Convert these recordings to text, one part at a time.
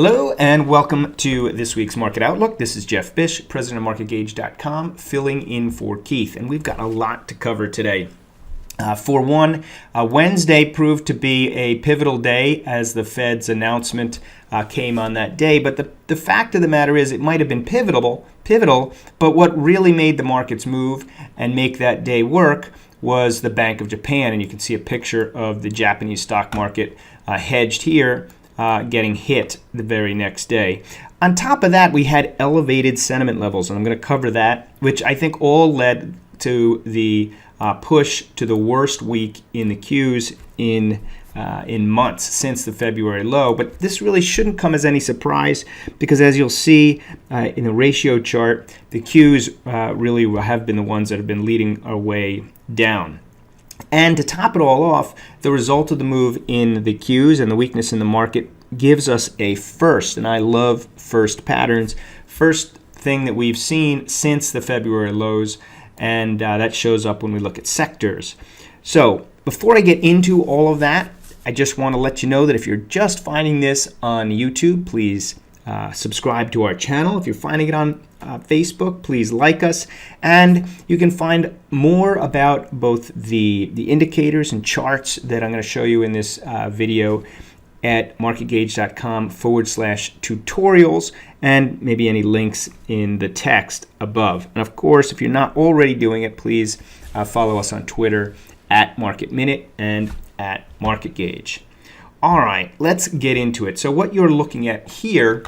Hello and welcome to this week's Market Outlook. This is Jeff Bish, president of MarketGauge.com, filling in for Keith. And we've got a lot to cover today. For one, Wednesday proved to be a pivotal day as the Fed's announcement came on that day. But the fact of the matter is it might have been pivotal, but what really made the markets move and make that day work was the Bank of Japan. And you can see a picture of the Japanese stock market hedged here, getting hit the very next day. On top of that, we had elevated sentiment levels, and I'm going to cover that, which I think all led to the push to the worst week in the Qs in months since the February low. But this really shouldn't come as any surprise because, as you'll see in the ratio chart, the Qs really have been the ones that have been leading our way down. And to top it all off, the result of the move in the Qs and the weakness in the market gives us a first, and I love first patterns, first thing that we've seen since the February lows, and that shows up when we look at sectors. So before I get into all of that, I just want to let you know that if you're just finding this on YouTube, please subscribe to our channel. If you're finding it on Facebook, please like us. And you can find more about both the indicators and charts that I'm going to show you in this video at marketgauge.com/tutorials, and maybe any links in the text above. And of course, if you're not already doing it, please follow us on Twitter at MarketMinute and at MarketGauge. All right, let's get into it. So what you're looking at here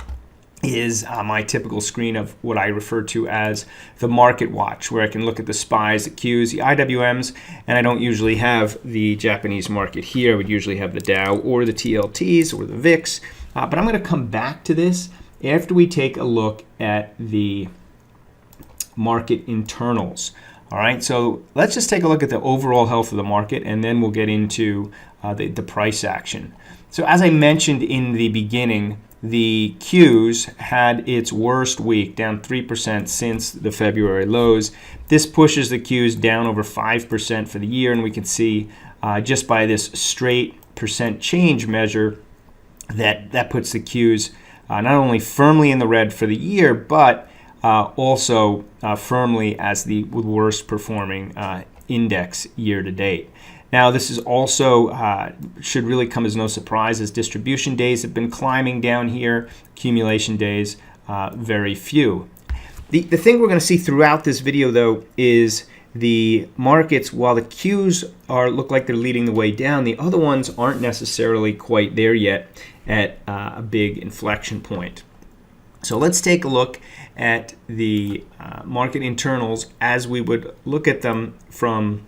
is my typical screen of what I refer to as the market watch, where I can look at the SPYs, the Qs, the IWMs, and I don't usually have the Japanese market here. I would usually have the Dow or the TLTs or the VIX, but I'm going to come back to this after we take a look at the market internals. All right, so let's just take a look at the overall health of the market, and then we'll get into the price action. So as I mentioned in the beginning, the Qs had its worst week, down 3% since the February lows. This pushes the Qs down over 5% for the year, and we can see just by this straight percent change measure that puts the Qs not only firmly in the red for the year, but also firmly as the worst performing index year to date. Now, this is also should really come as no surprise, as distribution days have been climbing down here, accumulation days very few. The thing we're going to see throughout this video, though, is the markets, while the Qs look like they're leading the way down, the other ones aren't necessarily quite there yet at a big inflection point. So let's take a look at the market internals as we would look at them from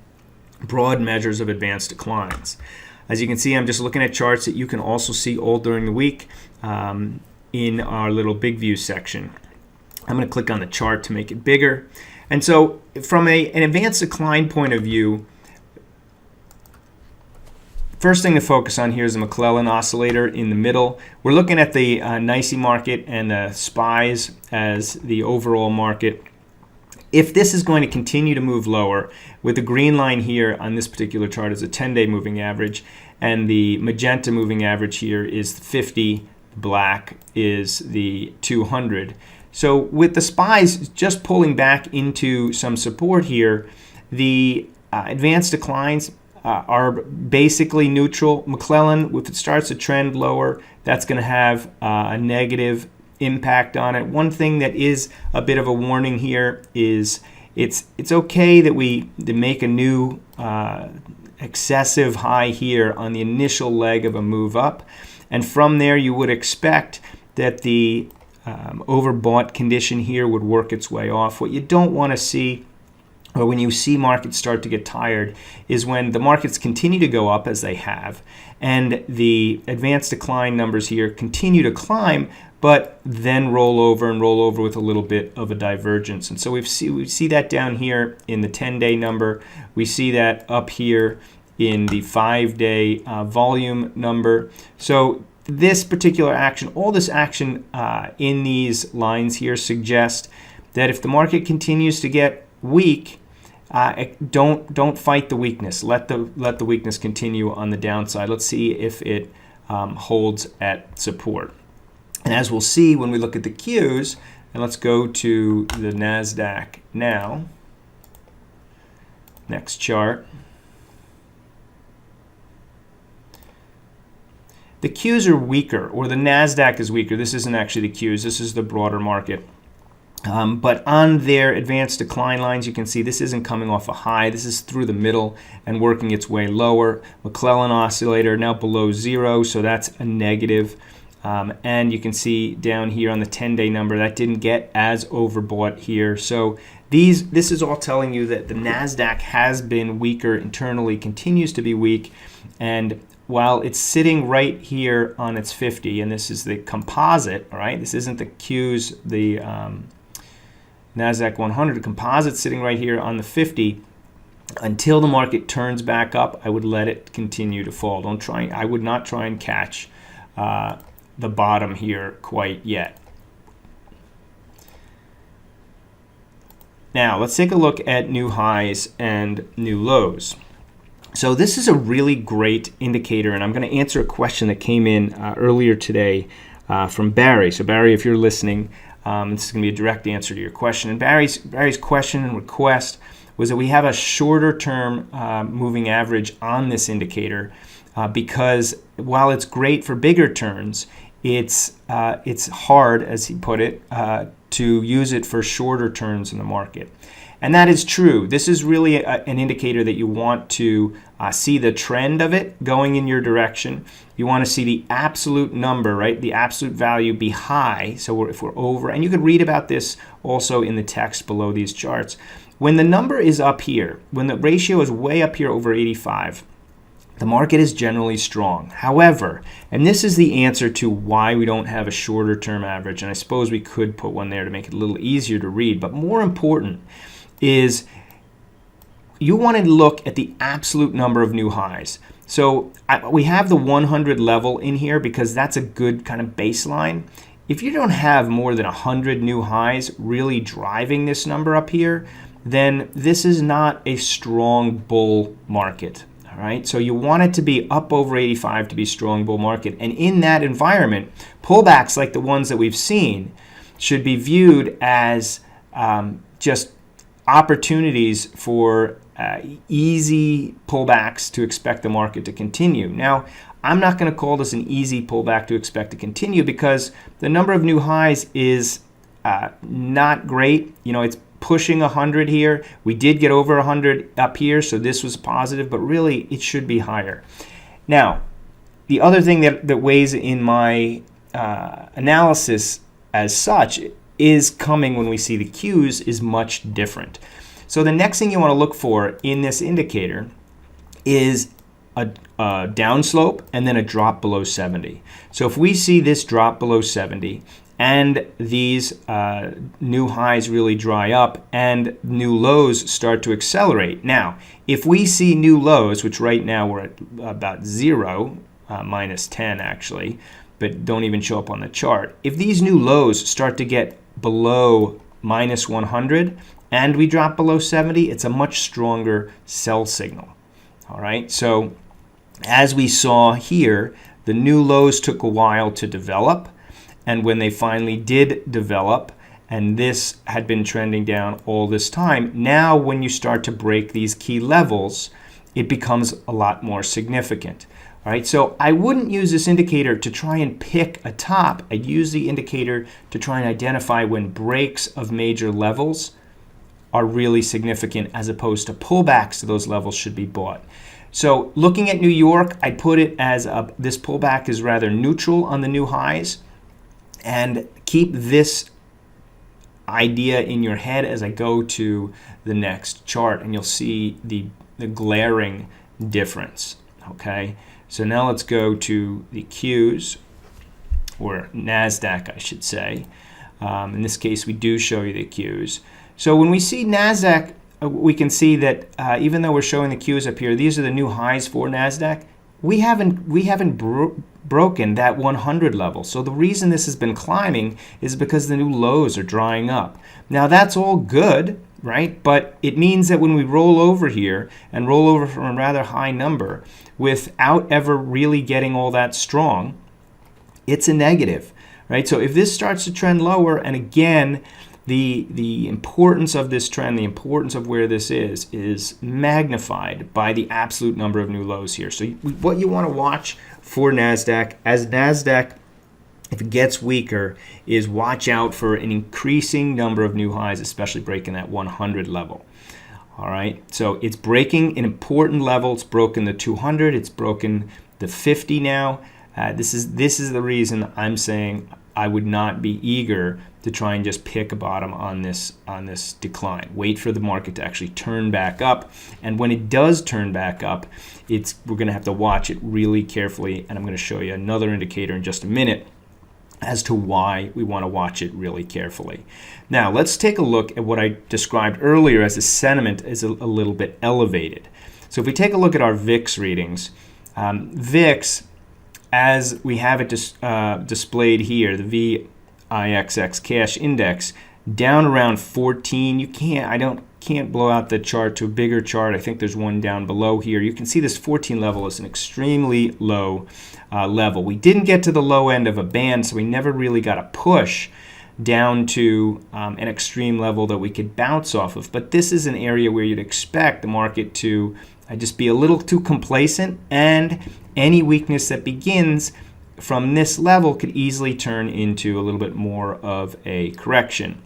broad measures of advanced declines. As you can see, I'm just looking at charts that you can also see all during the week in our little big view section. I'm going to click on the chart to make it bigger. And so from an advanced decline point of view, first thing to focus on here is the McClellan oscillator in the middle. We're looking at the NYSE market and the SPYs as the overall market. If this is going to continue to move lower, with the green line here on this particular chart is a 10-day moving average, and the magenta moving average here is 50, black is the 200. So with the SPYs just pulling back into some support here, the advanced declines are basically neutral. McClellan, if it starts to trend lower, that's going to have a negative impact on it. One thing that is a bit of a warning here is it's okay that we make a new excessive high here on the initial leg of a move up, and from there you would expect that the overbought condition here would work its way off. What you don't want to see, or when you see markets start to get tired, is when the markets continue to go up as they have, and the advanced decline numbers here continue to climb, but then roll over with a little bit of a divergence. And so we see that down here in the 10-day number. We see that up here in the 5-day volume number. So this particular action, all this action in these lines here suggest that if the market continues to get weak, don't fight the weakness. Let the weakness continue on the downside. Let's see if it holds at support. And as we'll see when we look at the Qs, and let's go to the NASDAQ now. Next chart. The Qs are weaker, or the NASDAQ is weaker. This isn't actually the Qs, this is the broader market. But on their advanced decline lines, you can see this isn't coming off a high. This is through the middle and working its way lower. McClellan oscillator now below 0, so that's a negative. And you can see down here on the 10-day number, that didn't get as overbought here. So this is all telling you that the NASDAQ has been weaker internally, continues to be weak. And while it's sitting right here on its 50, and this is the composite, all right? This isn't the Qs, the NASDAQ 100 composite sitting right here on the 50. Until the market turns back up, I would let it continue to fall. I would not try and catch the bottom here quite yet. Now, let's take a look at new highs and new lows. So this is a really great indicator, and I'm going to answer a question that came in earlier today from Barry. So Barry, if you're listening, this is going to be a direct answer to your question. And Barry's question and request was that we have a shorter term moving average on this indicator because while it's great for bigger turns, it's hard, as he put it, to use it for shorter turns in the market. And that is true. This is really an indicator that you want to see the trend of it going in your direction. You want to see the absolute number, right? The absolute value be high. So if we're over, and you could read about this also in the text below these charts. When the number is up here, when the ratio is way up here over 85, the market is generally strong. However, and this is the answer to why we don't have a shorter term average, and I suppose we could put one there to make it a little easier to read, but more important is you want to look at the absolute number of new highs. So we have the 100 level in here because that's a good kind of baseline. If you don't have more than 100 new highs really driving this number up here, then this is not a strong bull market. All right, so you want it to be up over 85 to be strong bull market. And in that environment, pullbacks like the ones that we've seen should be viewed as just opportunities for easy pullbacks to expect the market to continue. Now, I'm not going to call this an easy pullback to expect to continue because the number of new highs is not great. You know, it's pushing 100 here. We did get over 100 up here, so this was positive, but really it should be higher. Now, the other thing that weighs in my analysis as such is coming when we see the Qs is much different. So the next thing you want to look for in this indicator is a downslope and then a drop below 70. So if we see this drop below 70 and these new highs really dry up and new lows start to accelerate. Now, if we see new lows, which right now we're at about 0, minus 10 actually, but don't even show up on the chart. If these new lows start to get below minus 100 and we drop below 70, it's a much stronger sell signal. All right, so as we saw here, the new lows took a while to develop, and when they finally did develop, and this had been trending down all this time, now when you start to break these key levels, it becomes a lot more significant. All right, so I wouldn't use this indicator to try and pick a top. I'd use the indicator to try and identify when breaks of major levels are really significant as opposed to pullbacks to those levels should be bought. So looking at New York, I'd put it as this pullback is rather neutral on the new highs, and keep this idea in your head as I go to the next chart, and you'll see the glaring difference. Okay, so now let's go to the Qs, or NASDAQ I should say. In this case we do show you the Qs. So when we see NASDAQ, we can see that even though we're showing the Qs up here, these are the new highs for NASDAQ. We haven't broken that 100 level. So the reason this has been climbing is because the new lows are drying up. Now that's all good, right? But it means that when we roll over here and roll over from a rather high number without ever really getting all that strong, it's a negative. right? So if this starts to trend lower, and again, the importance of this trend, the importance of where this is magnified by the absolute number of new lows here. So what you want to watch for NASDAQ, as NASDAQ, if it gets weaker, is watch out for an increasing number of new highs, especially breaking that 100 level. All right, so it's breaking an important level. It's broken the 200. It's broken the 50 now. This is the reason I'm saying I would not be eager to try and just pick a bottom on this decline. Wait for the market to actually turn back up, and when it does turn back up, we're going to have to watch it really carefully, and I'm going to show you another indicator in just a minute as to why we want to watch it really carefully. Now, let's take a look at what I described earlier as the sentiment is a little bit elevated. So if we take a look at our VIX readings, VIX, as we have it displayed here, the VIXX cash index, down around 14. I can't blow out the chart to a bigger chart. I think there's one down below here. You can see this 14 level is an extremely low level. We didn't get to the low end of a band, so we never really got a push down to an extreme level that we could bounce off of. But this is an area where you'd expect the market to just be a little too complacent, and any weakness that begins from this level could easily turn into a little bit more of a correction.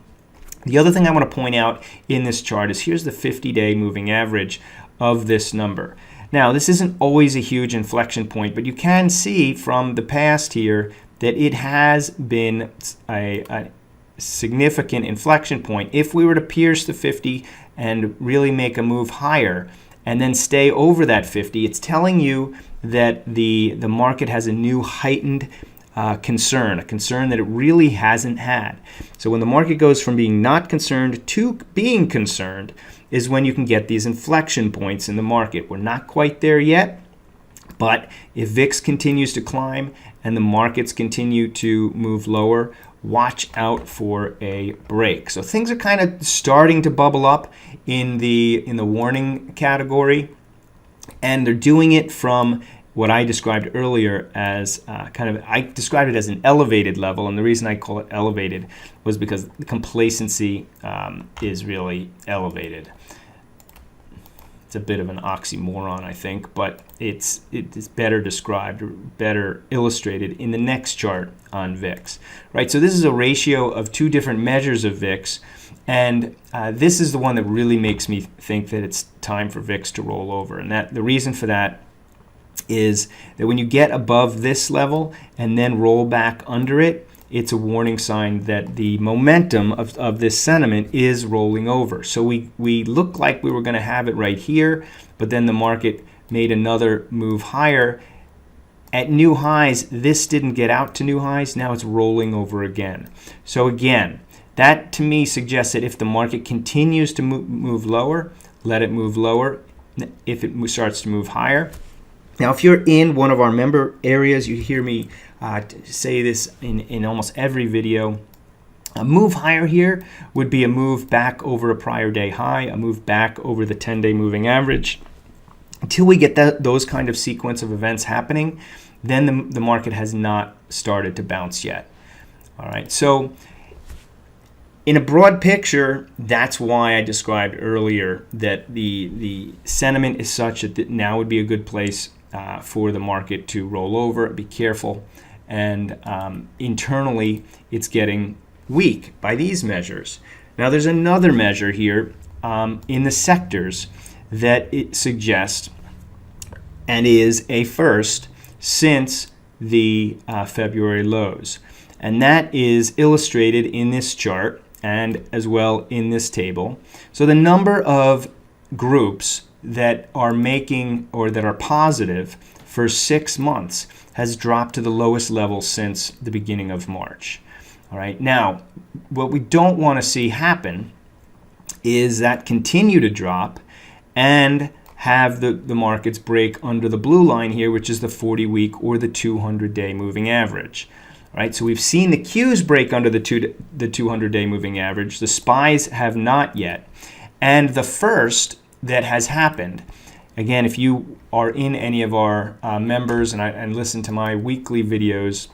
The other thing I want to point out in this chart is here's the 50-day moving average of this number. Now, this isn't always a huge inflection point, but you can see from the past here that it has been a significant inflection point. If we were to pierce the 50 and really make a move higher and then stay over that 50, it's telling you that the market has a new heightened concern, a concern that it really hasn't had. So when the market goes from being not concerned to being concerned is when you can get these inflection points in the market. We're not quite there yet, but if VIX continues to climb and the markets continue to move lower, watch out for a break. So things are kind of starting to bubble up in the warning category, and they're doing it from what I described earlier as I described it as an elevated level, and the reason I call it elevated was because the complacency is really elevated. It's a bit of an oxymoron, I think, but it's better described or better illustrated in the next chart on VIX. Right, so this is a ratio of two different measures of VIX, and this is the one that really makes me think that it's time for VIX to roll over. And the reason for that is that when you get above this level and then roll back under it, it's a warning sign that the momentum of this sentiment is rolling over. So we look like we were going to have it right here, but then the market made another move higher. At new highs, this didn't get out to new highs. Now it's rolling over again. So again, that to me suggests that if the market continues to move lower, let it move lower. If it starts to move higher. Now, if you're in one of our member areas, you hear me say this in almost every video. A move higher here would be a move back over a prior day high, a move back over the 10-day moving average. Until we get those kind of sequence of events happening, then the market has not started to bounce yet. All right, so in a broad picture, that's why I described earlier that the sentiment is such that now would be a good place for the market to roll over. Be careful. And internally, it's getting weak by these measures. Now, there's another measure here in the sectors that it suggests and is a first since the February lows. And that is illustrated in this chart and as well in this table. So the number of groups that are making or that are positive for 6 months has dropped to the lowest level since the beginning of March. All right. Now, what we don't want to see happen is that continue to drop and have the markets break under the blue line here, which is the 40-week or the 200-day moving average. All right. So we've seen the Qs break under the 200-day moving average. The SPYs have not yet. And the first that has happened, again, if you are in any of our members and listen to my weekly videos,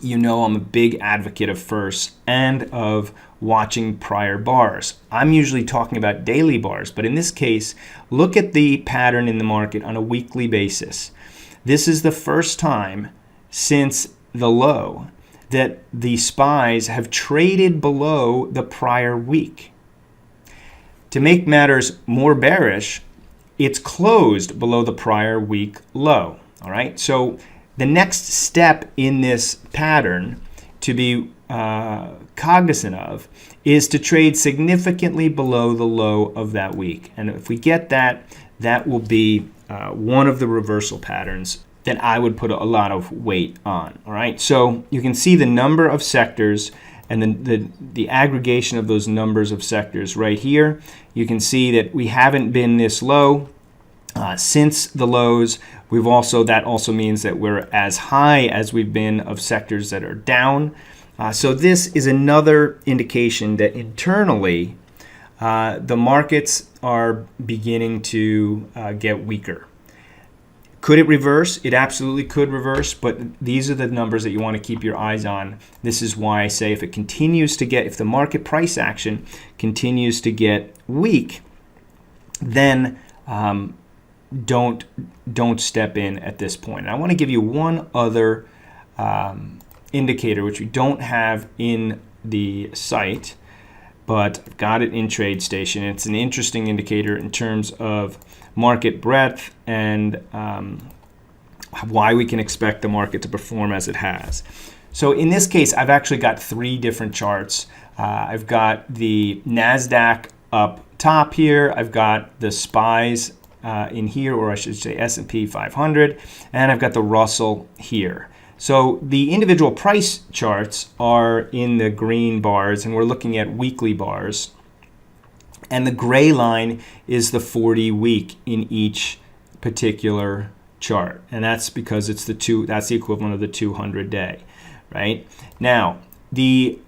you know I'm a big advocate of first and of watching prior bars. I'm usually talking about daily bars, but in this case, look at the pattern in the market on a weekly basis. This is the first time since the low that the SPYs have traded below the prior week. To make matters more bearish, it's closed below the prior week low. All right, so the next step in this pattern to be cognizant of is to trade significantly below the low of that week. And if we get that, that will be one of the reversal patterns that I would put a lot of weight on. All right, so you can see the number of sectors and the aggregation of those numbers of sectors right here. You can see that we haven't been this low since the lows. That also means that we're as high as we've been of sectors that are down. So this is another indication that internally the markets are beginning to get weaker. Could it reverse? It absolutely could reverse, but these are the numbers that you want to keep your eyes on. This is why I say if the market price action continues to get weak, then don't step in at this point. And I want to give you one other indicator which we don't have in the site, but I've got it in TradeStation. It's an interesting indicator in terms of market breadth and why we can expect the market to perform as it has. So in this case, I've actually got three different charts. I've got the NASDAQ up top here. I've got the SPYs in here, or I should say S&P 500, and I've got the Russell here. So the individual price charts are in the green bars, and we're looking at weekly bars. And the gray line is the 40-week in each particular chart, and that's because that's the equivalent of the 200-day, right? Now, the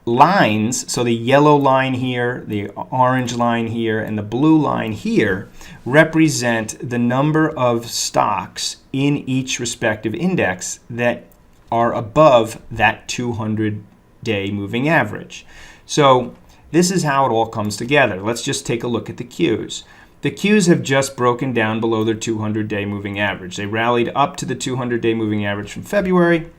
lines, so the yellow line here, the orange line here, and the blue line here represent the number of stocks in each respective index that are above that 200-day moving average. So this is how it all comes together. Let's just take a look at the Qs. The Qs have just broken down below their 200-day moving average. They rallied up to the 200-day moving average from February.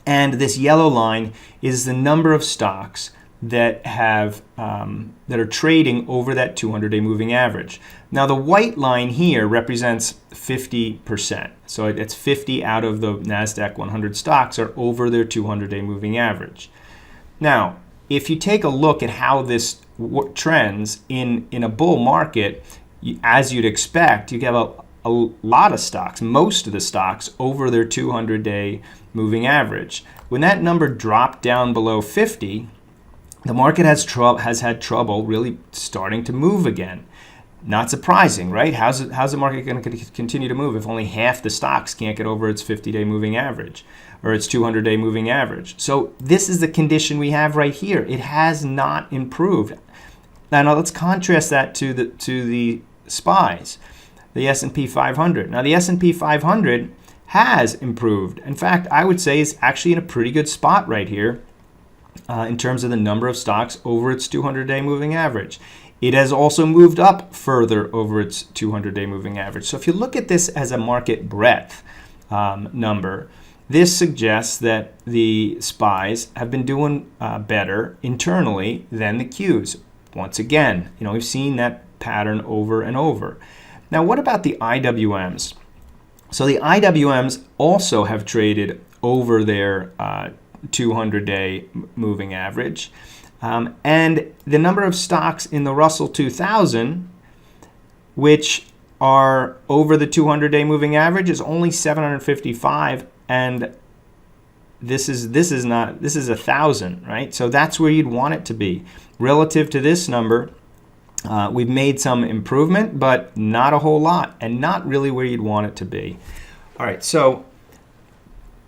And this yellow line is the number of stocks that are trading over that 200-day moving average. Now the white line here represents 50%. So it's 50 out of the NASDAQ 100 stocks are over their 200-day moving average. Now, if you take a look at how this trends in a bull market, as you'd expect, you have a lot of stocks, most of the stocks over their 200-day moving average. When that number dropped down below 50, the market has had trouble really starting to move again. Not surprising, right? How's the market going to continue to move if only half the stocks can't get over its 50-day moving average or its 200-day moving average? So this is the condition we have right here. It has not improved. Now let's contrast that to the SPYs, the S&P 500. Now the S&P 500 has improved. In fact, I would say it's actually in a pretty good spot right here in terms of the number of stocks over its 200-day moving average. It has also moved up further over its 200-day moving average. So if you look at this as a market breadth number, this suggests that the SPYs have been doing better internally than the Qs. Once again, we've seen that pattern over and over. Now, what about the IWMs? So the IWMs also have traded over their 200-day moving average. And the number of stocks in the Russell 2000, which are over the 200-day moving average, is only 755, and this is 1,000, right? So that's where you'd want it to be. Relative to this number, we've made some improvement, but not a whole lot, and not really where you'd want it to be. All right, so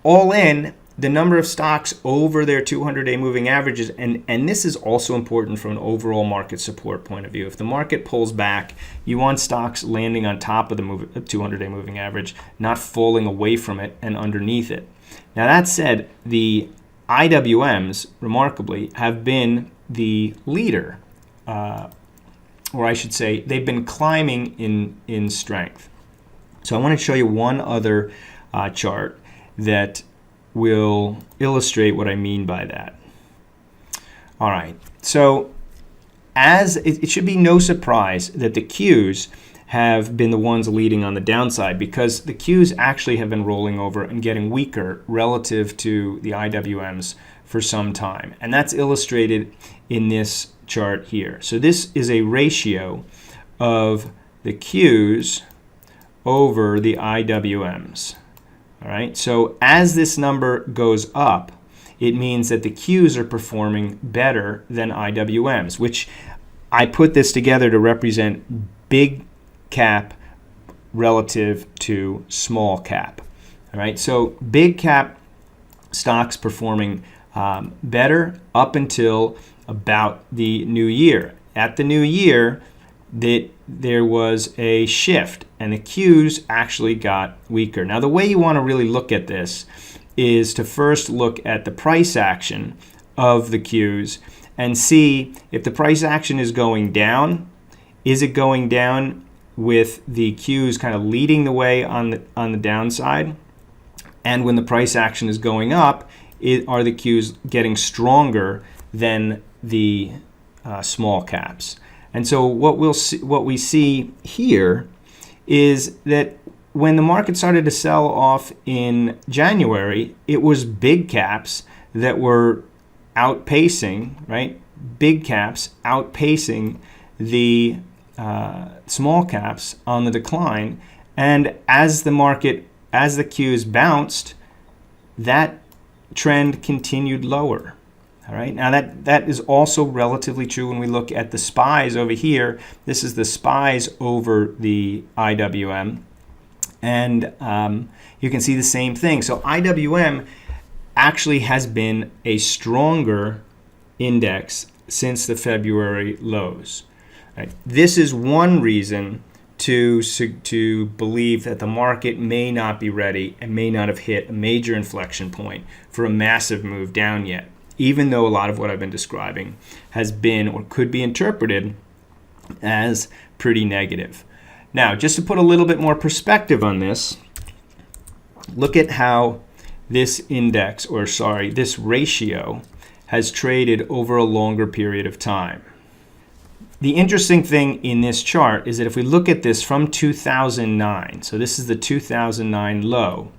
all in, the number of stocks over their 200-day moving averages, and this is also important from an overall market support point of view. If the market pulls back, you want stocks landing on top of the 200-day moving average, not falling away from it and underneath it. Now that said, the IWMs, remarkably, have been the leader, or I should say, they've been climbing in strength. So I want to show you one other chart that will illustrate what I mean by that. All right, so as it should be no surprise that the Qs have been the ones leading on the downside, because the Qs actually have been rolling over and getting weaker relative to the IWMs for some time. And that's illustrated in this chart here. So this is a ratio of the Qs over the IWMs. All right, so as this number goes up, it means that the Qs are performing better than IWMs, which I put this together to represent big cap relative to small cap. All right, so big cap stocks performing better up until about the new year. At the new year, there was a shift, and the Qs actually got weaker. Now, the way you want to really look at this is to first look at the price action of the Qs and see if the price action is going down. Is it going down with the Qs kind of leading the way on the downside? And when the price action is going up, are the Qs getting stronger than the small caps? And so what we see here is that when the market started to sell off in January, it was big caps that were outpacing, right? Big caps outpacing the small caps on the decline. And as the Qs bounced, that trend continued lower. All right. Now that is also relatively true when we look at the SPYs over here. This is the SPYs over the IWM. And you can see the same thing. So IWM actually has been a stronger index since the February lows. Right? This is one reason to believe that the market may not be ready and may not have hit a major inflection point for a massive move down yet, even though a lot of what I've been describing has been or could be interpreted as pretty negative. Now, just to put a little bit more perspective on this, look at how this this ratio has traded over a longer period of time. The interesting thing in this chart is that if we look at this from 2009, so this is the 2009 low,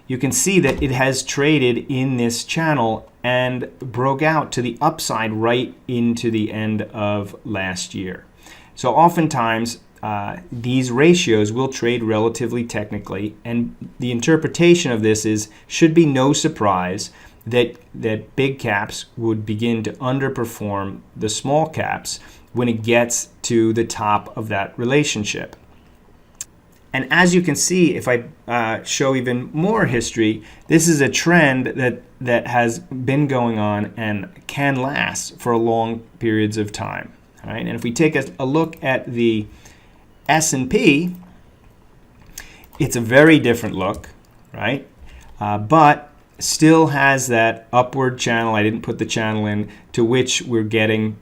you can see that it has traded in this channel and broke out to the upside right into the end of last year. So oftentimes, these ratios will trade relatively technically, and the interpretation of this should be no surprise that big caps would begin to underperform the small caps when it gets to the top of that relationship. And as you can see, if I show even more history, this is a trend that has been going on and can last for long periods of time. All right? And if we take a look at the S&P, it's a very different look, right? But still has that upward channel. I didn't put the channel in, to which we're getting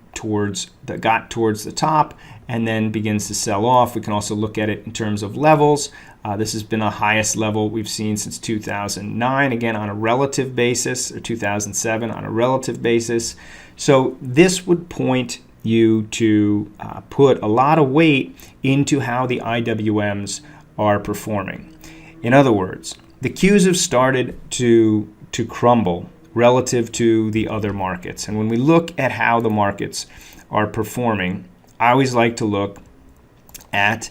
got towards the top and then begins to sell off. We can also look at it in terms of levels. This has been the highest level we've seen since 2009, again on a relative basis, or 2007 on a relative basis. So this would point you to put a lot of weight into how the IWMs are performing. In other words, the Qs have started to crumble relative to the other markets. And when we look at how the markets are performing, I always like to look at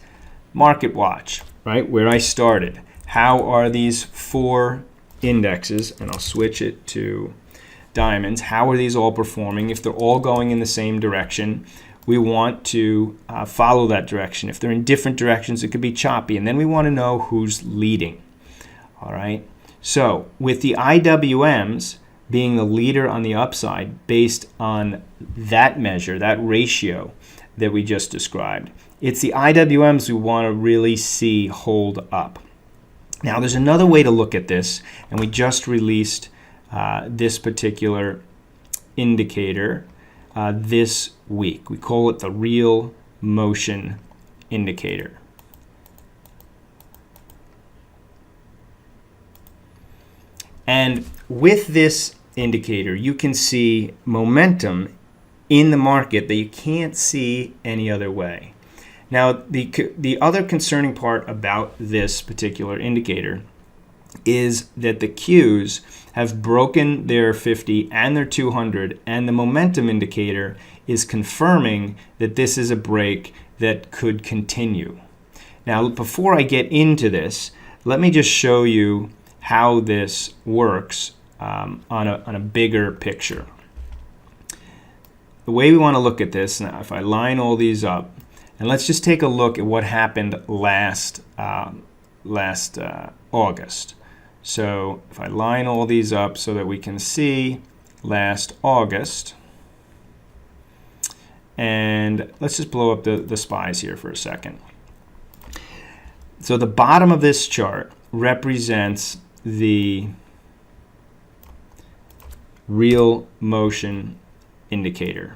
Market Watch, right, where I started. How are these four indexes, and I'll switch it to diamonds, how are these all performing? If they're all going in the same direction, we want to follow that direction. If they're in different directions, it could be choppy, and then we want to know who's leading. All right. So with the IWMs being the leader on the upside based on that measure, that ratio that we just described, it's the IWMs we want to really see hold up. Now, there's another way to look at this, and we just released this particular indicator this week. We call it the real motion indicator. And with this indicator, you can see momentum in the market that you can't see any other way. Now, the other concerning part about this particular indicator is that the Qs have broken their 50 and their 200, and the momentum indicator is confirming that this is a break that could continue. Now, before I get into this, let me just show you how this works on a bigger picture. The way we want to look at this, now if I line all these up, and let's just take a look at what happened last August. So if I line all these up so that we can see last August, and let's just blow up the SPYs here for a second. So the bottom of this chart represents the real motion indicator.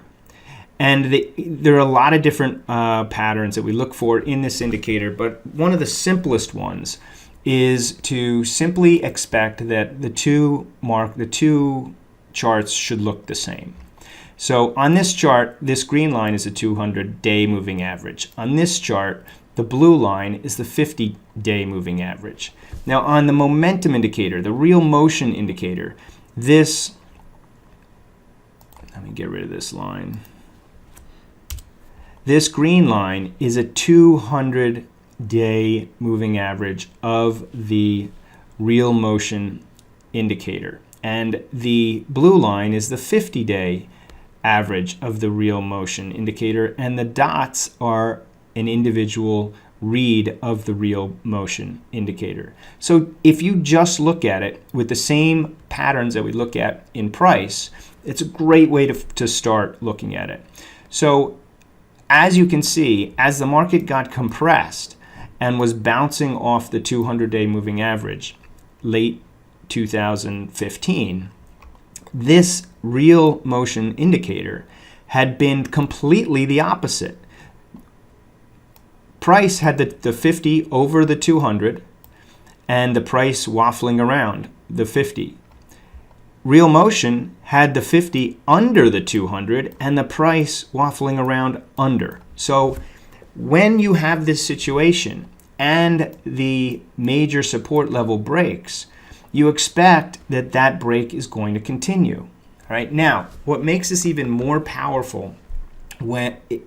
And there are a lot of different patterns that we look for in this indicator, but one of the simplest ones is to simply expect that the two charts should look the same. So on this chart, this green line is a 200-day moving average. On this chart, the blue line is the 50-day moving average. Now on the momentum indicator, the real motion indicator, let me get rid of this line. This green line is a 200-day moving average of the real motion indicator. And the blue line is the 50-day average of the real motion indicator. And the dots are an individual read of the real motion indicator. So if you just look at it with the same patterns that we look at in price, it's a great way to start looking at it. So as you can see, as the market got compressed and was bouncing off the 200-day moving average late 2015, this real motion indicator had been completely the opposite. Price had the 50 over the 200 and the price waffling around the 50. Real motion had the 50 under the 200 and the price waffling around under. So when you have this situation and the major support level breaks, you expect that that break is going to continue. All right. Now, what makes this even more powerful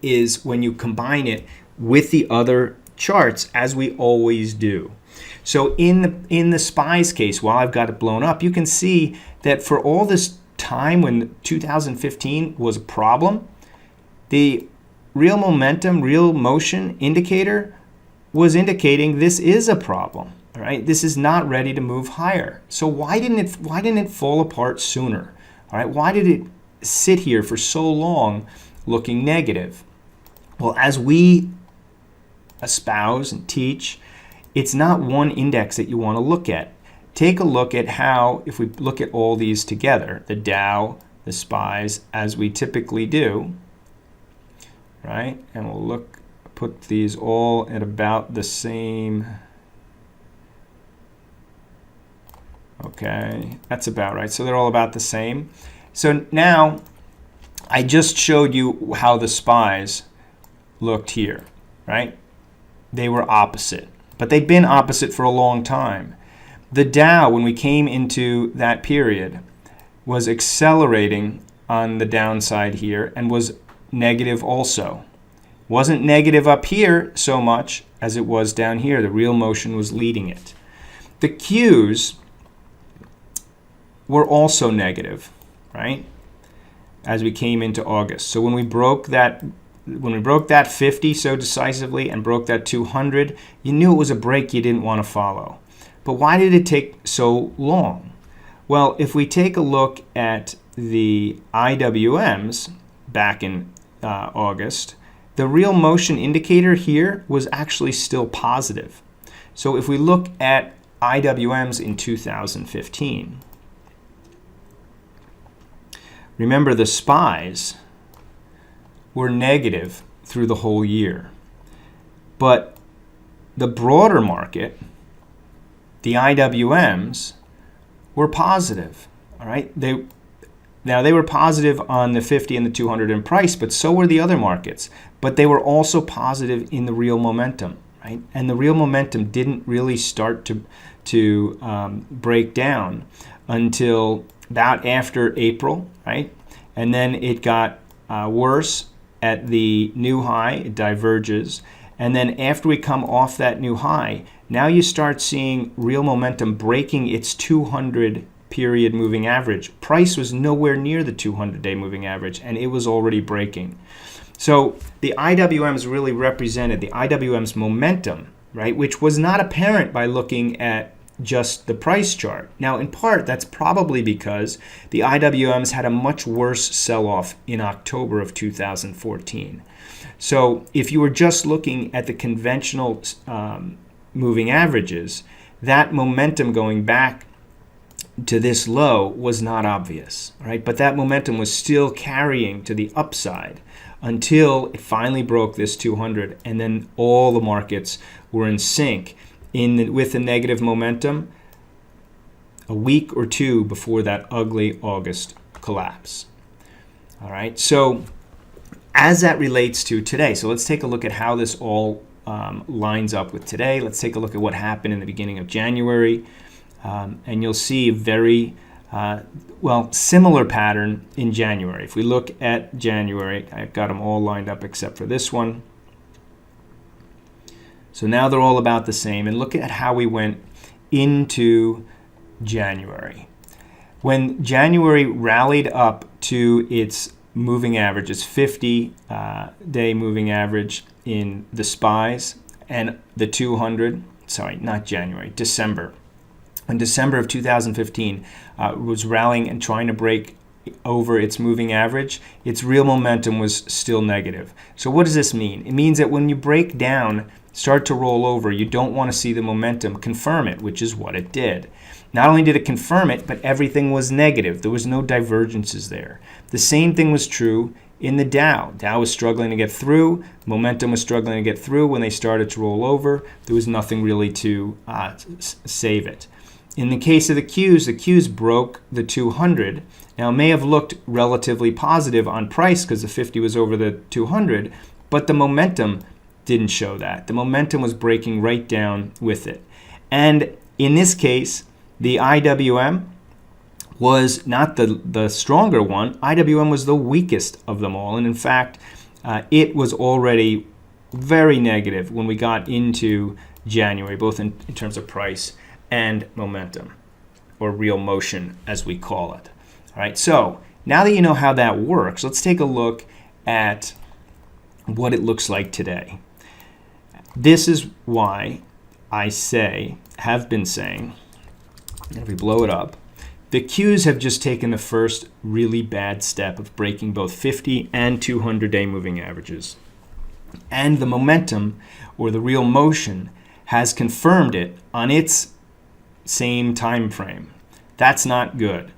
is when you combine it with the other charts, as we always do. So in the SPYs case, while I've got it blown up, you can see that for all this time when 2015 was a problem, the real momentum, real motion indicator was indicating this is a problem. All right, this is not ready to move higher. So why didn't it fall apart sooner? All right, why did it sit here for so long looking negative? Well, as we espouse and teach, it's not one index that you want to look at. Take a look at how, if we look at all these together, the Dow, the SPYs, as we typically do, right? And we'll put these all at about the same. Okay, that's about right. So they're all about the same. So now I just showed you how the SPYs looked here, right? They were opposite, but they'd been opposite for a long time. The Dow, when we came into that period, was accelerating on the downside here and was negative also. Wasn't negative up here so much as it was down here. The real motion was leading it. The Qs were also negative, right? As we came into August. So when we broke that 50 so decisively and broke that 200, you knew it was a break you didn't want to follow. But why did it take so long? Well, if we take a look at the IWMs back in August, the real motion indicator here was actually still positive. So if we look at IWMs in 2015. Remember, the SPYs were negative through the whole year. But the broader market, the IWMs, were positive. All right? They were positive on the 50 and the 200 in price, but so were the other markets. But they were also positive in the real momentum. Right? And the real momentum didn't really start to break down until about after April, right? And then it got worse at the new high, it diverges. And then after we come off that new high, now you start seeing real momentum breaking its 200 period moving average. Price was nowhere near the 200-day moving average, and it was already breaking. So the IWMs really represented the IWM's momentum, right, which was not apparent by looking at just the price chart. Now, in part, that's probably because the IWMs had a much worse sell-off in October of 2014. So if you were just looking at the conventional moving averages, that momentum going back to this low was not obvious, right? But that momentum was still carrying to the upside until it finally broke this 200, and then all the markets were in sync with the negative momentum a week or two before that ugly August collapse. All right, so as that relates to today, so let's take a look at how this all lines up with today. Let's take a look at what happened in the beginning of January, and you'll see a very similar pattern in January. If we look at January, I've got them all lined up except for this one. So now they're all about the same. And look at how we went into January. When January rallied up to its moving average, its 50-day moving average in the SPYs and the 200, December. When December of 2015 was rallying and trying to break over its moving average, its real momentum was still negative. So what does this mean? It means that when you break down, start to roll over, you don't want to see the momentum confirm it, which is what it did. Not only did it confirm it, but everything was negative. There was no divergences there. The same thing was true in the Dow. Dow was struggling to get through. Momentum was struggling to get through. When they started to roll over, there was nothing really to save it. In the case of the Qs broke the 200. Now, it may have looked relatively positive on price because the 50 was over the 200, but the momentum didn't show that. The momentum was breaking right down with it. And in this case, the IWM was not the stronger one. IWM was the weakest of them all. And in fact, it was already very negative when we got into January, both in terms of price and momentum, or real motion as we call it. All right, so now that you know how that works, let's take a look at what it looks like today. This is why I have been saying, if we blow it up, the Qs have just taken the first really bad step of breaking both 50 and 200-day moving averages. And the momentum, or the real motion, has confirmed it on its same time frame. That's not good.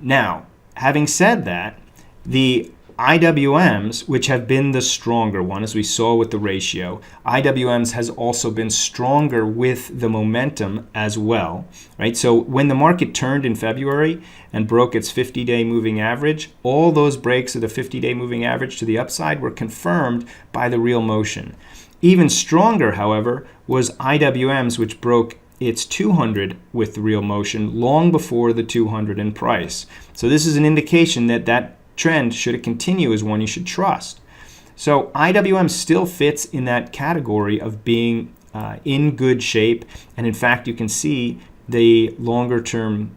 Now, having said that, the IWMs, which have been the stronger one, as we saw with the ratio, IWMs has also been stronger with the momentum as well, right? So when the market turned in February and broke its 50-day moving average, all those breaks of the 50-day moving average to the upside were confirmed by the real motion. Even stronger, however, was IWMs, which broke its 200 with the real motion long before the 200 in price. So this is an indication that trend, should it continue, is one you should trust. So IWM still fits in that category of being in good shape, and in fact you can see the longer term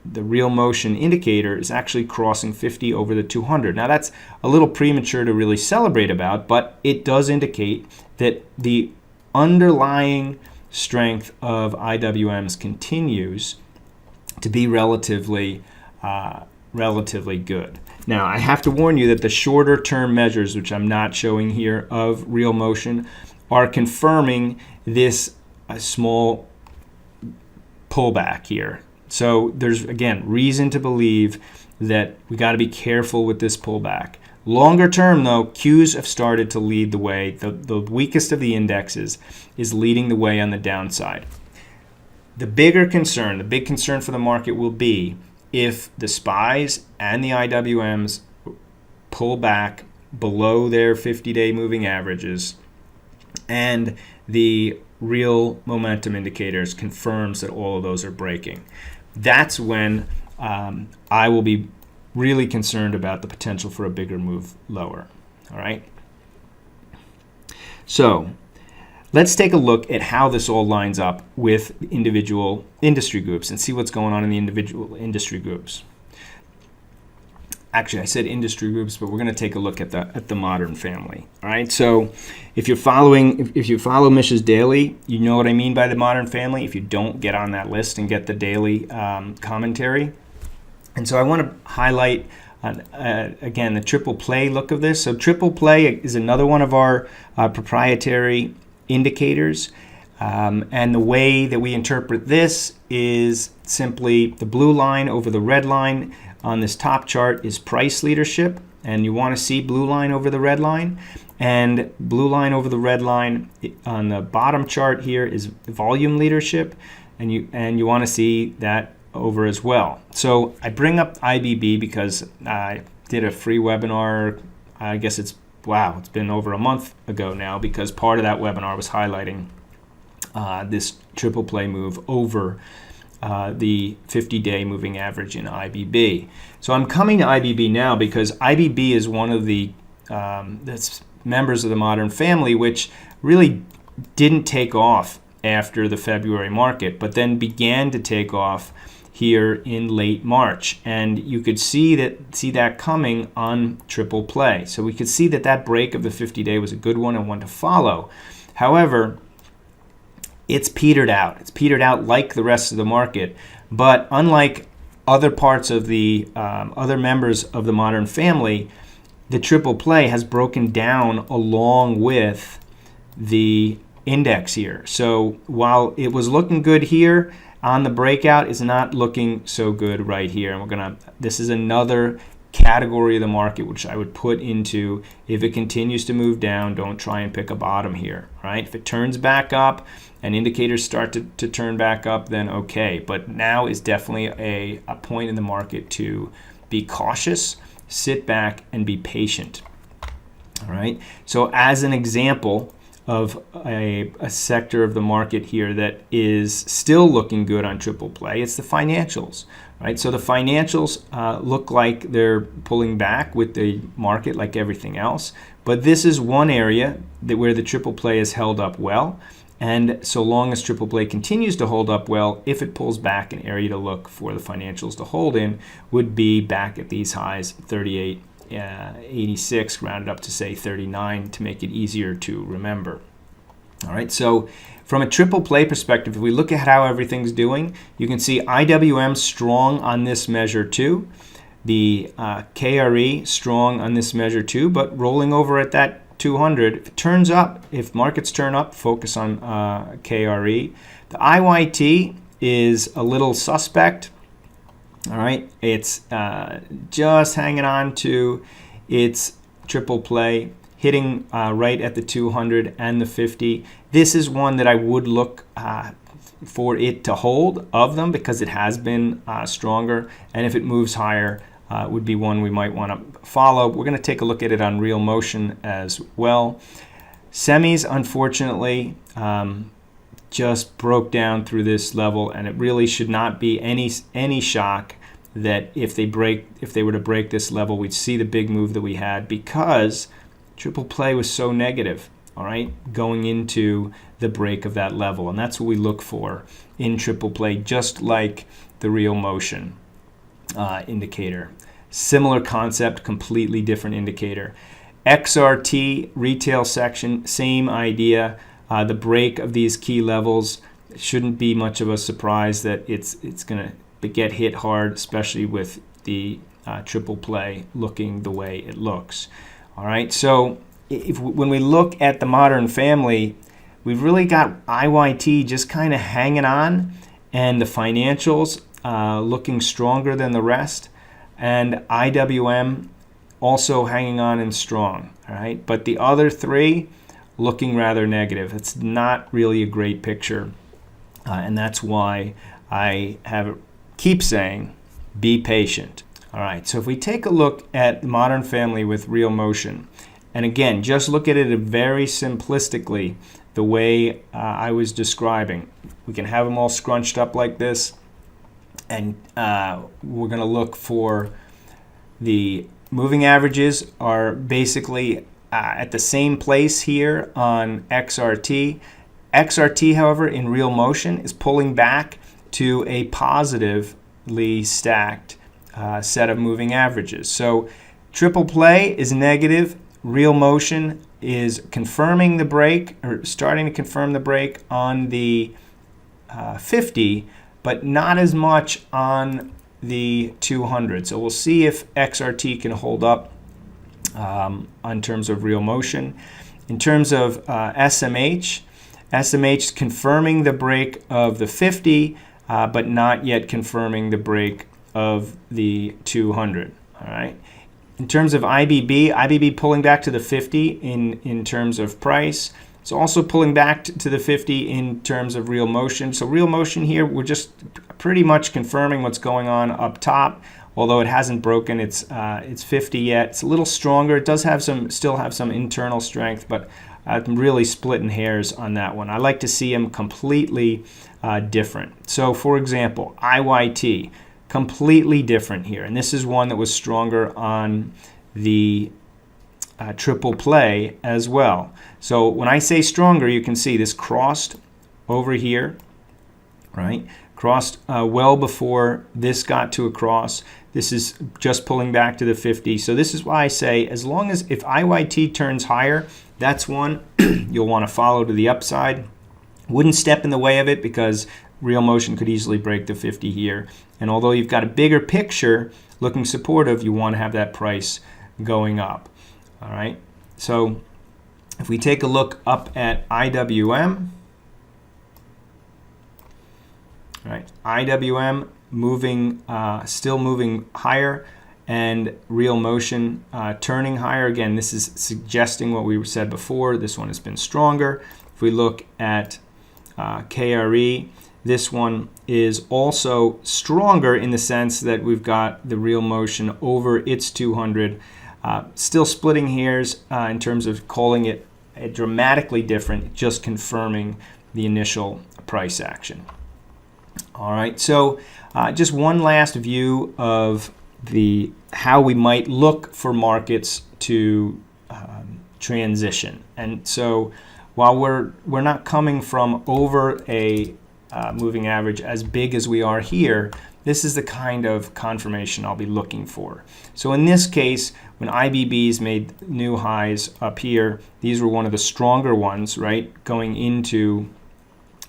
the real motion indicator is actually crossing 50 over the 200. Now that's a little premature to really celebrate about, but it does indicate that the underlying strength of IWMs continues to be relatively good. Now, I have to warn you that the shorter term measures, which I'm not showing here, of real motion are confirming this small pullback here. So there's, again, reason to believe that we got to be careful with this pullback. Longer term, though, Qs have started to lead the way. The weakest of the indexes is leading the way on the downside. The big concern for the market will be if the SPYs and the IWMs pull back below their 50-day moving averages and the real momentum indicators confirms that all of those are breaking. That's when I will be really concerned about the potential for a bigger move lower. All right. So let's take a look at how this all lines up with individual industry groups and see what's going on in the individual industry groups. Actually, I said industry groups, but we're going to take a look at the modern family. All right. So if you follow Mish's Daily, you know what I mean by the modern family. If you don't, get on that list and get the daily commentary. And so I want to highlight again the triple play look of this. So triple play is another one of our proprietary indicators. And the way that we interpret this is simply the blue line over the red line on this top chart is price leadership, and you want to see blue line over the red line, and blue line over the red line on the bottom chart here is volume leadership, and you want to see that over as well. So I bring up IBB because I did a free webinar. I guess it's been over a month ago now, because part of that webinar was highlighting this triple play move over the 50-day moving average in IBB. So I'm coming to IBB now because IBB is one of the members of the modern family which really didn't take off after the February market, but then began to take off here in late March. And you could see that coming on triple play. So we could see that break of the 50-day was a good one and one to follow. However, it's petered out. It's petered out like the rest of the market. But unlike other parts of the other members of the modern family, the triple play has broken down along with the index here. So while it was looking good here on the breakout, it's not looking so good right here. And this is another category of the market which I would put into, if it continues to move down, don't try and pick a bottom here, right? If it turns back up and indicators start to turn back up, then okay. But now is definitely a point in the market to be cautious, sit back, and be patient. All right. So as an example of a sector of the market here that is still looking good on triple play, it's the financials. Right, so the financials look like they're pulling back with the market like everything else, but this is one area where the triple play has held up well, and so long as triple play continues to hold up well, if it pulls back, an area to look for the financials to hold in would be back at these highs, 38.86, rounded up to say 39 to make it easier to remember. All right, so from a triple play perspective, if we look at how everything's doing, you can see IWM strong on this measure too. The KRE strong on this measure too, but rolling over at that 200. If it turns up, if markets turn up, focus on KRE. The IYT is a little suspect. All right, it's just hanging on to its triple play, hitting right at the 200 and the 50. This is one that I would look for it to hold of them because it has been stronger, and if it moves higher, would be one we might want to follow. We're going to take a look at it on real motion as well. Semis, unfortunately, just broke down through this level, and it really should not be any shock that if they were to break this level, we'd see the big move that we had, because triple play was so negative, all right, going into the break of that level. And that's what we look for in triple play, just like the real motion indicator. Similar concept, completely different indicator. XRT retail section, same idea. The break of these key levels shouldn't be much of a surprise that it's going to get hit hard, especially with the triple play looking the way it looks. All right, so when we look at the modern family, we've really got IYT just kind of hanging on, and the financials looking stronger than the rest, and IWM also hanging on and strong. All right, but the other three looking rather negative. It's not really a great picture, and that's why I keep saying be patient. All right, so if we take a look at Modern Family with real motion, and again, just look at it very simplistically, the way I was describing. We can have them all scrunched up like this, and we're going to look for the moving averages are basically at the same place here on XRT. XRT, however, in real motion is pulling back to a positively stacked set of moving averages. So triple play is negative. Real motion is confirming the break, or starting to confirm the break on the 50, but not as much on the 200. So we'll see if XRT can hold up on terms of real motion. In terms of SMH is confirming the break of the 50, but not yet confirming the break of the 200. All right. In terms of IBB pulling back to the 50 in terms of price. It's also pulling back to the 50 in terms of real motion. So real motion here, we're just pretty much confirming what's going on up top. Although it hasn't broken its 50 yet, it's a little stronger. It does still have some internal strength, but I'm really splitting hairs on that one. I like to see them completely different. So, for example, IYT, completely different here, and this is one that was stronger on the triple play as well. So when I say stronger, you can see this crossed over here, right? Crossed well before this got to a cross. This is just pulling back to the 50. So this is why I say, as long as if IYT turns higher, that's one you'll want to follow to the upside. Wouldn't step in the way of it because real motion could easily break the 50 here. And although you've got a bigger picture looking supportive, you want to have that price going up. All right. So if we take a look up at IWM, all right, IWM moving, still moving higher, and real motion turning higher. Again, this is suggesting what we said before. This one has been stronger. If we look at KRE, this one is also stronger in the sense that we've got the real motion over its 200. Still splitting hairs in terms of calling it dramatically different, just confirming the initial price action. All right, so just one last view of how we might look for markets to transition. And so while we're not coming from over a moving average as big as we are here, this is the kind of confirmation I'll be looking for. So in this case, when IBBs made new highs up here, these were one of the stronger ones, right, going into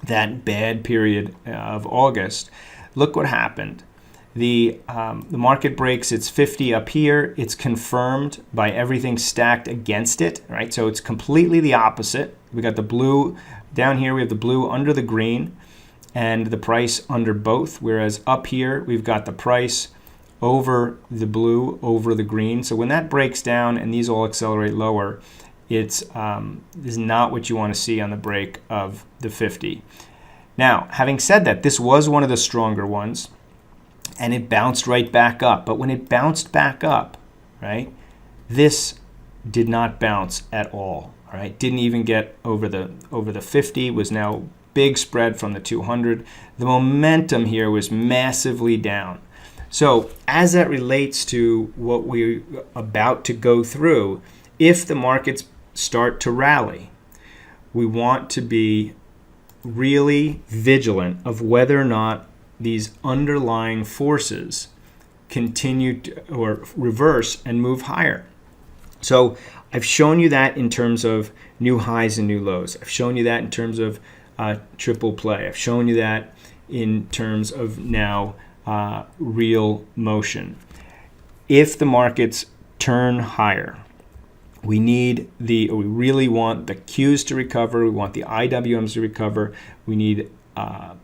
that bad period of August. Look what happened. The market breaks its 50 up here. It's confirmed by everything stacked against it, right? So it's completely the opposite. We got the blue down here. We have the blue under the green and the price under both, whereas up here we've got the price over the blue over the green. So when that breaks down and these all accelerate lower, it's is not what you want to see on the break of the 50. Now, having said that, this was one of the stronger ones, and it bounced right back up. But when it bounced back up, right, this did not bounce at all. All right, didn't even get over the 50. Was now big spread from the 200. The momentum here was massively down. So as that relates to what we're about to go through, if the markets start to rally, we want to be really vigilant of whether or not these underlying forces continue to, or reverse and move higher. So I've shown you that in terms of new highs and new lows. I've shown you that in terms of triple play. I've shown you that in terms of now real motion. If the markets turn higher, we really want the Qs to recover. We want the IWMs to recover. We need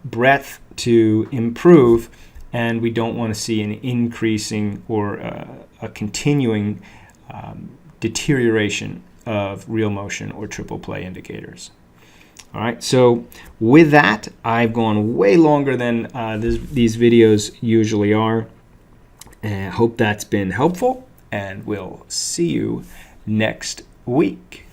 breadth to improve, and we don't want to see an increasing or a continuing deterioration of real motion or triple play indicators. All right, so with that, I've gone way longer than these videos usually are. And I hope that's been helpful, and we'll see you next week.